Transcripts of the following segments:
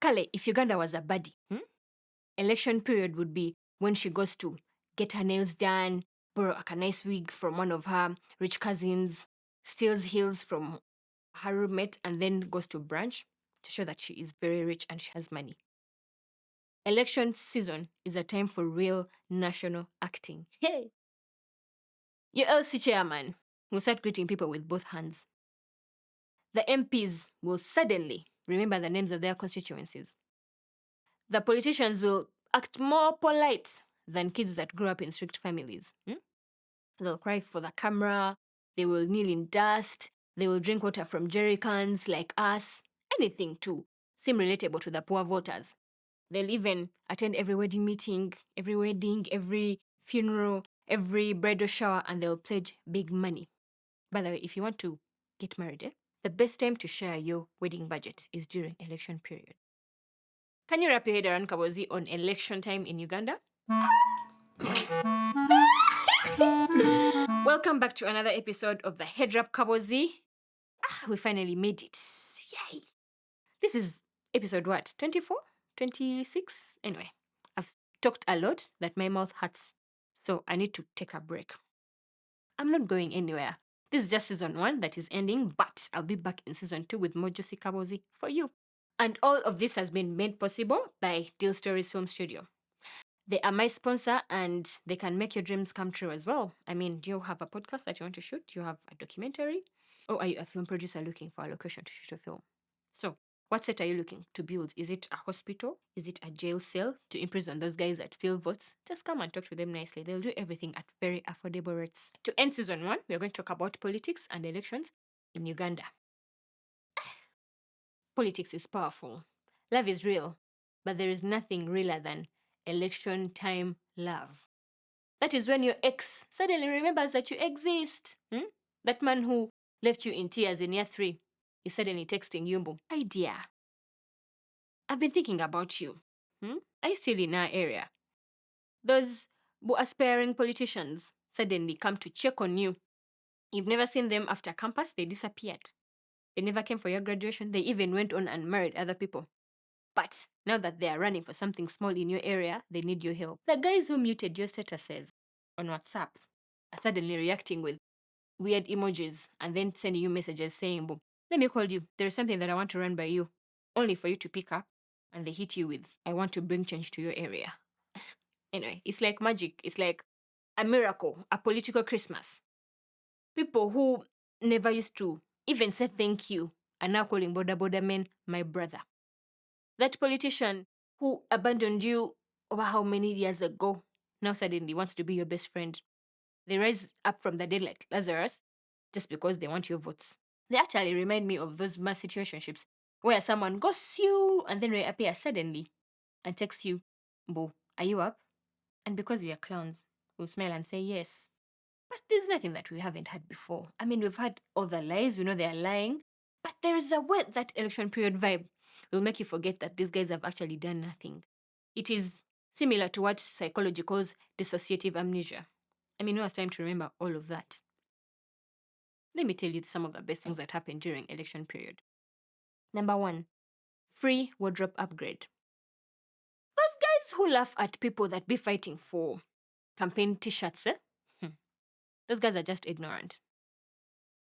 Kale, if Uganda was a baddie, election period would be when she goes to get her nails done, borrow a nice wig from one of her rich cousins, steals heels from her roommate, and then goes to brunch to show that she is very rich and she has money. Election season is a time for real national acting. Hey! Your LC chairman will start greeting people with both hands. The MPs will suddenly remember the names of their constituencies. The politicians will act more polite than kids that grew up in strict families. They'll cry for the camera, they will kneel in dust, they will drink water from jerry cans like us, anything to seem relatable to the poor voters. They'll even attend every wedding meeting, every funeral, every bridal shower, and they'll pledge big money. By the way, if you want to get married, the best time to share your wedding budget is during election period. Can you wrap your head around Kaboozi on election time in Uganda? Welcome back to another episode of the Headwrap Kaboozi. We finally made it. Yay! This is episode what? 24? 26? Anyway, I've talked a lot that my mouth hurts, so I need to take a break. I'm not going anywhere. This is just season 1 that is ending, but I'll be back in season 2 with more juicy Kaboozi for you. And all of this has been made possible by Dilstories Film Studio. They are my sponsor and they can make your dreams come true as well. I mean, do you have a podcast that you want to shoot? Do you have a documentary? Or are you a film producer looking for a location to shoot a film? So, what set are you looking to build? Is it a hospital? Is it a jail cell to imprison those guys that steal votes? Just come and talk to them nicely. They'll do everything at very affordable rates. To end season 1, we're going to talk about politics and elections in Uganda. Politics is powerful. Love is real, but there is nothing realer than election time love. That is when your ex suddenly remembers that you exist. That man who left you in tears in year 3 is suddenly texting Yumbo. Hi dear, I've been thinking about you. Are you still in our area? Those aspiring politicians suddenly come to check on you. You've never seen them after campus, they disappeared. They never came for your graduation, they even went on and married other people. But now that they are running for something small in your area, they need your help. The guys who muted your statuses on WhatsApp are suddenly reacting with weird emojis and then sending you messages saying, "Boom, let me call you. There is something that I want to run by you," only for you to pick up and they hit you with, "I want to bring change to your area." Anyway, it's like magic. It's like a miracle, a political Christmas. People who never used to even say thank you are now calling Boda men my brother. That politician who abandoned you over how many years ago now suddenly wants to be your best friend. They rise up from the dead like Lazarus just because they want your votes. They actually remind me of those mass situationships where someone ghosts you and then reappears suddenly and texts you, "Bo, are you up?" And because we are clowns, we'll smile and say yes. But there's nothing that we haven't had before. I mean, we've had all the lies, we know they are lying, but there is a way that election period vibe will make you forget that these guys have actually done nothing. It is similar to what psychology calls dissociative amnesia. I mean, who has time to remember all of that? Let me tell you some of the best things that happen during election period. Number 1, free wardrobe upgrade. Those guys who laugh at people that be fighting for campaign t-shirts, those guys are just ignorant.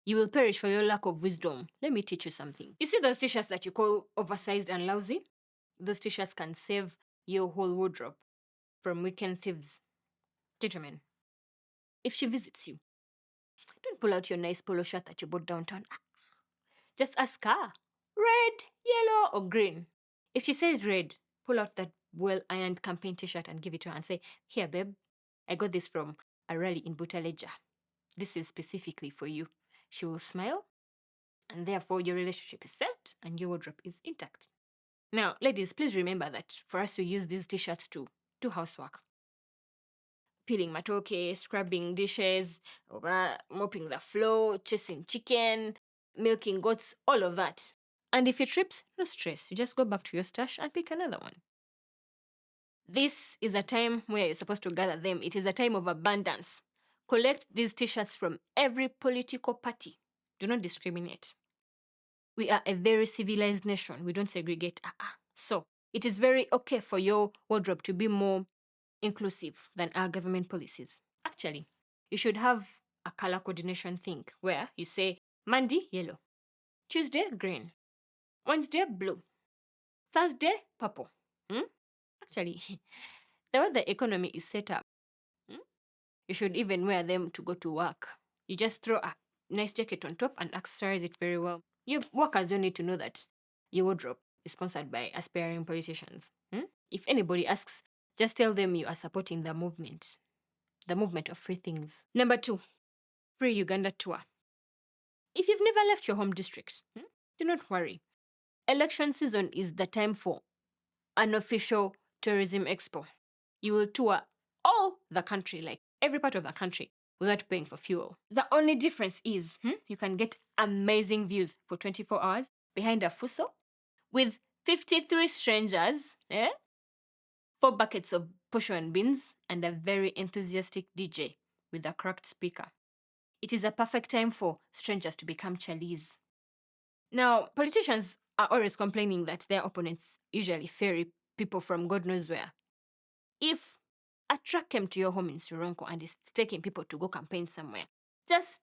You will perish for your lack of wisdom. Let me teach you something. You see those t-shirts that you call oversized and lousy? Those t-shirts can save your whole wardrobe from weekend thieves. Gentlemen, if she visits you, don't pull out your nice polo shirt that you bought downtown. Just ask her, red, yellow, or green. If she says red, pull out that well-ironed campaign t-shirt and give it to her and say, "Here, babe, I got this from a rally in Butaleja. This is specifically for you." She will smile, and therefore your relationship is set and your wardrobe is intact. Now, ladies, please remember that for us to use these t-shirts to do housework, peeling matoke, scrubbing dishes, mopping the floor, chasing chicken, milking goats, all of that. And if it trips, no stress. You just go back to your stash and pick another one. This is a time where you're supposed to gather them. It is a time of abundance. Collect these t-shirts from every political party. Do not discriminate. We are a very civilized nation. We don't segregate. So, It is very okay for your wardrobe to be more inclusive than our government policies. Actually, you should have a color coordination thing where you say Monday, yellow, Tuesday, green, Wednesday, blue, Thursday, purple. Hmm? Actually, the way the economy is set up, hmm, you should even wear them to go to work. You just throw a nice jacket on top and accessorize it very well. Your workers don't need to know that your wardrobe is sponsored by aspiring politicians. Hmm? If anybody asks, just tell them you are supporting the movement of free things. Number 2, free Uganda tour. If you've never left your home district, do not worry. Election season is the time for an official tourism expo. You will tour all the country, like every part of the country, without paying for fuel. The only difference is you can get amazing views for 24 hours behind a fuso with 53 strangers, 4 buckets of posho and beans, and a very enthusiastic DJ with a cracked speaker. It is a perfect time for strangers to become chalice. Now, politicians are always complaining that their opponents usually ferry people from God knows where. If a truck came to your home in Suronko and is taking people to go campaign somewhere, just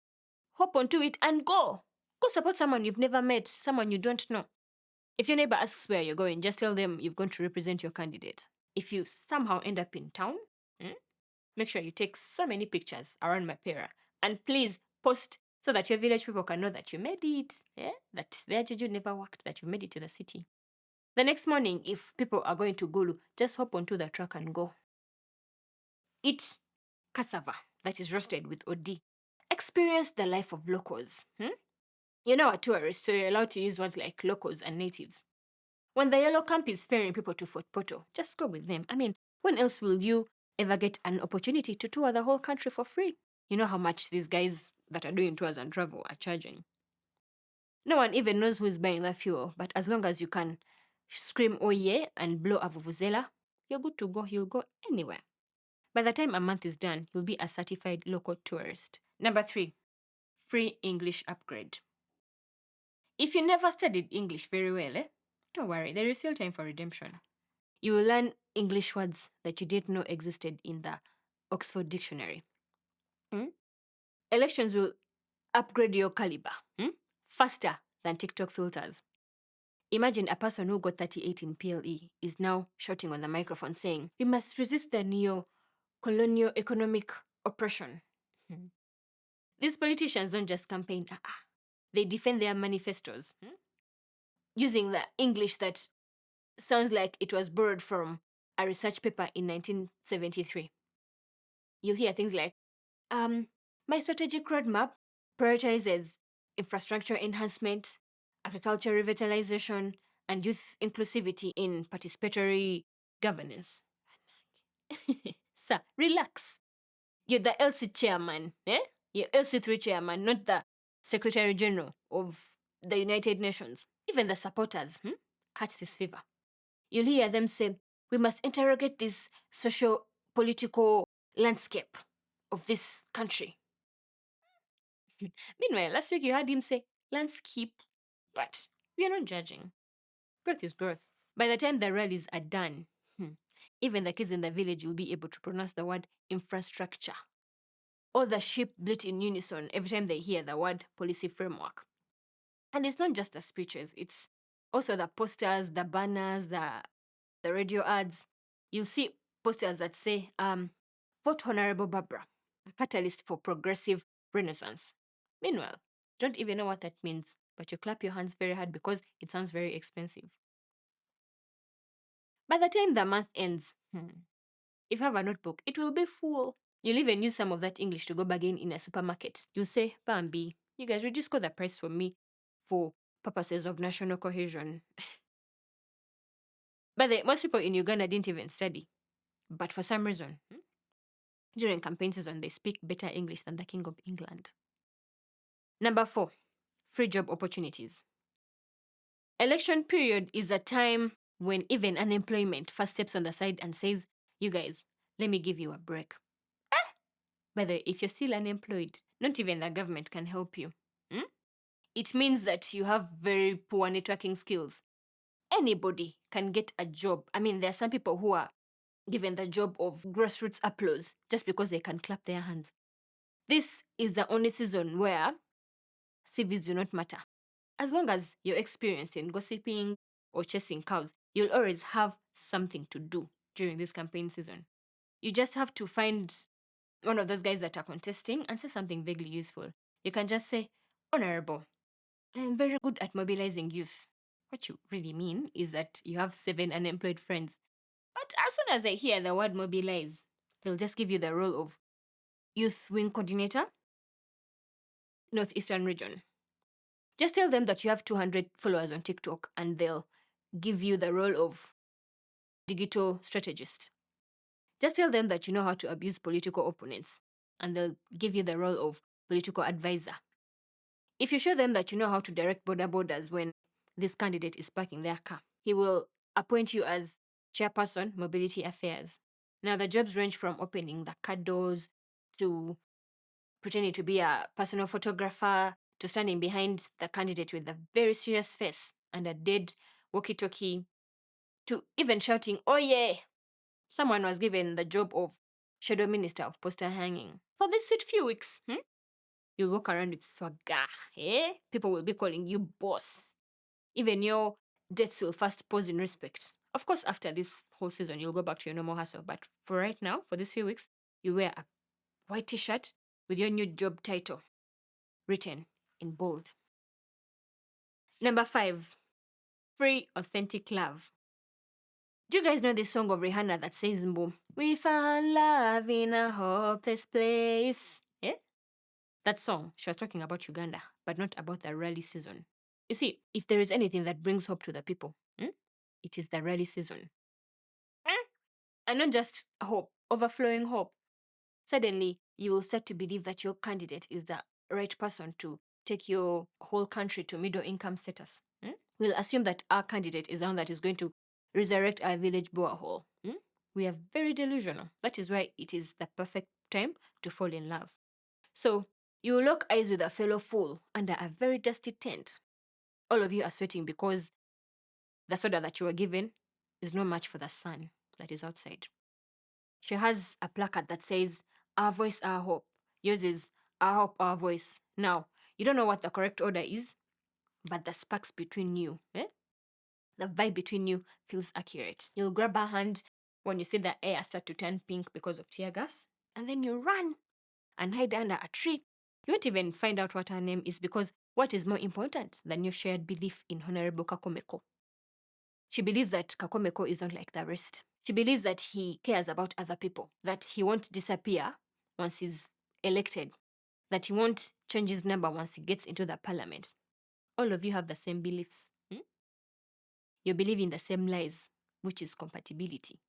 hop onto it and go. Go support someone you've never met, someone you don't know. If your neighbor asks where you're going, just tell them you've gone to represent your candidate. If you somehow end up in town, make sure you take so many pictures around Mapera. And please post so that your village people can know that you made it, that their juju never worked, that you made it to the city. The next morning, if people are going to Gulu, just hop onto the truck and go. Eat cassava that is roasted with OD. Experience the life of locals. You're now a tourist, so you're allowed to use words like locals and natives. When the yellow camp is ferrying people to Fort Poto, just go with them. I mean, when else will you ever get an opportunity to tour the whole country for free? You know how much these guys that are doing tours and travel are charging. No one even knows who's buying that fuel, but as long as you can scream oh yeah and blow a vuvuzela, you're good to go. You'll go anywhere. By the time a month is done, you'll be a certified local tourist. Number 3, free English upgrade. If you never studied English very well, don't worry, there is still time for redemption. You will learn English words that you didn't know existed in the Oxford Dictionary. Elections will upgrade your caliber faster than TikTok filters. Imagine a person who got 38 in PLE is now shouting on the microphone saying, "We must resist the neo-colonial economic oppression." These politicians don't just campaign, they defend their manifestos using the English that sounds like it was borrowed from a research paper in 1973. You'll hear things like, my strategic roadmap prioritizes infrastructure enhancement, agriculture revitalization, and youth inclusivity in participatory governance. Sir, relax. You're the LC chairman, You're LC3 chairman, not the Secretary General of the United Nations. Even the supporters catch this fever. You'll hear them say, we must interrogate this socio-political landscape of this country. Meanwhile, last week you heard him say, landscape, but we are not judging. Growth is growth. By the time the rallies are done, even the kids in the village will be able to pronounce the word infrastructure. All the sheep bleat in unison every time they hear the word policy framework. And it's not just the speeches, it's also the posters, the banners, the radio ads. You'll see posters that say, vote Honorable Barbara, a catalyst for progressive renaissance. Meanwhile, you don't even know what that means, but you clap your hands very hard because it sounds very expensive. By the time the month ends, if you have a notebook, it will be full. You'll even use some of that English to go bargain in a supermarket. You'll say, Bambi, you guys reduce the price for me for purposes of national cohesion. But most people in Uganda didn't even study. But for some reason, during campaign season, they speak better English than the King of England. Number 4, free job opportunities. Election period is a time when even unemployment first steps on the side and says, you guys, let me give you a break. By the way, if you're still unemployed, not even the government can help you. It means that you have very poor networking skills. anybody can get a job. I mean, there are some people who are given the job of grassroots applause just because they can clap their hands. This is the only season where CVs do not matter. As long as you're experienced in gossiping or chasing cows, you'll always have something to do during this campaign season. You just have to find one of those guys that are contesting and say something vaguely useful. You can just say, Honorable, I am very good at mobilizing youth. What you really mean is that you have 7 unemployed friends. But as soon as they hear the word mobilize, they'll just give you the role of Youth Wing Coordinator, Northeastern Region. Just tell them that you have 200 followers on TikTok and they'll give you the role of Digital Strategist. Just tell them that you know how to abuse political opponents and they'll give you the role of Political Advisor. If you show them that you know how to direct borders when this candidate is parking their car, he will appoint you as Chairperson, Mobility Affairs. Now, the jobs range from opening the car doors to pretending to be a personal photographer to standing behind the candidate with a very serious face and a dead walkie-talkie to even shouting, oh yeah! Someone was given the job of Shadow Minister of Poster Hanging. For this sweet few weeks, you'll walk around with swagger, eh? People will be calling you boss. Even your dates will first pose in respect. Of course, after this whole season, you'll go back to your normal hustle. But for right now, for these few weeks, you wear a white t-shirt with your new job title written in bold. Number 5, free authentic love. Do you guys know this song of Rihanna that says, Mbo, we found love in a hopeless place? Yeah? That song, she was talking about Uganda, but not about the rally season. You see, if there is anything that brings hope to the people, it is the rally season. And not just hope, overflowing hope. Suddenly, you will start to believe that your candidate is the right person to take your whole country to middle income status. We'll assume that our candidate is the one that is going to resurrect our village borehole. We are very delusional. That is why it is the perfect time to fall in love. So, you lock eyes with a fellow fool under a very dusty tent. All of you are sweating because the soda that you were given is no match for the sun that is outside. She has a placard that says, our voice, our hope. Yours is, our hope, our voice. Now, you don't know what the correct order is, but the sparks between you, the vibe between you feels accurate. You'll grab her hand when you see the air start to turn pink because of tear gas, and then you run and hide under a tree. You won't even find out what her name is because what is more important than your shared belief in Honorable Kakomeko? She believes that Kakomeko is not like the rest. She believes that he cares about other people, that he won't disappear once he's elected, that he won't change his number once he gets into the parliament. All of you have the same beliefs. You believe in the same lies, which is compatibility.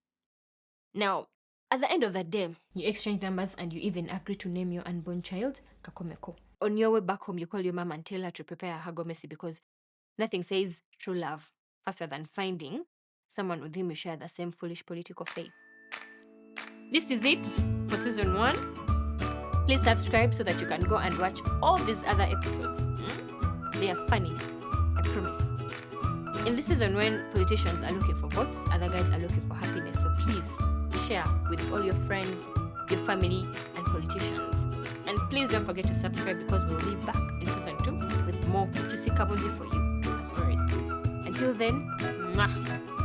Now, at the end of the day, you exchange numbers and you even agree to name your unborn child Kakomeko. On your way back home, you call your mom and tell her to prepare a hagomesi because nothing says true love faster than finding someone with whom you share the same foolish political faith. This is it for season 1. Please subscribe so that you can go and watch all these other episodes. They are funny, I promise. In this season, when politicians are looking for votes, other guys are looking for happiness. So please share with all your friends, your family, and politicians. And please don't forget to subscribe because we'll be back in season 2 with more juicy kaboozi for you, as always. Until then, mwah!